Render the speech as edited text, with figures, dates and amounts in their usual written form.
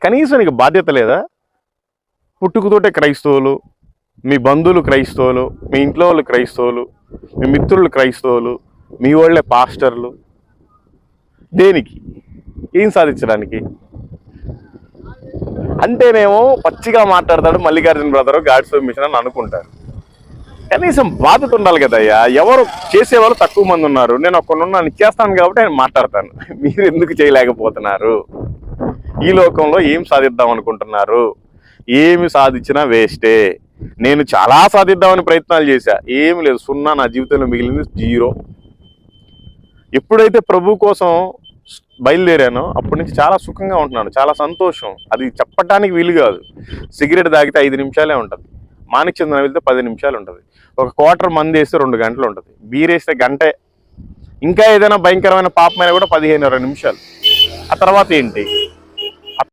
కనీసం నీకు బాధ్యత లేదా? పుట్టుకతోటే క్రైస్తవులు, మీ బంధువులు క్రైస్తవులు, మీ ఇంట్లో వాళ్ళు క్రైస్తవులు, మీ మిత్రులు క్రైస్తవులు, మీ వాళ్ళే పాస్టర్లు. దేనికి? ఏం సాధించడానికి? అంటేనేమో పచ్చిగా మాట్లాడతాడు మల్లికార్జున బ్రదరు, గాడ్స్ మిషన్ అని అనుకుంటారు. కనీసం బాధ్యత ఉండాలి కదయ్యా. ఎవరు చేసేవాళ్ళు తక్కువ మంది ఉన్నారు. నేను ఒక్కడున్నాను, చేస్తాను కాబట్టి నేను మాట్లాడతాను. మీరు ఎందుకు చేయలేకపోతున్నారు? ఈ లోకంలో ఏం సాధిద్దాం అనుకుంటున్నారు? ఏమి సాధించినా వేస్టే. నేను చాలా సాధిద్దామని ప్రయత్నాలు చేశా, ఏమి లేదు, సున్నా. నా జీవితంలో మిగిలింది 0. ఎప్పుడైతే ప్రభు కోసం బయలుదేరానో అప్పటి నుంచి చాలా సుఖంగా ఉంటున్నాను, చాలా సంతోషం. అది చెప్పడానికి వీలు కాదు. సిగరెట్ తాగితే 5 నిమిషాలే ఉంటుంది, మాణిక్చంద్రం వెళ్తే 10 నిమిషాలు ఉంటుంది, ఒక క్వార్టర్ మంది వేస్తే 2 గంటలు ఉంటుంది, బీర్ వేస్తే గంటే, ఇంకా ఏదైనా భయంకరమైన పాపమైన కూడా 15-20 నిమిషాలు. ఆ తర్వాత ఏంటి?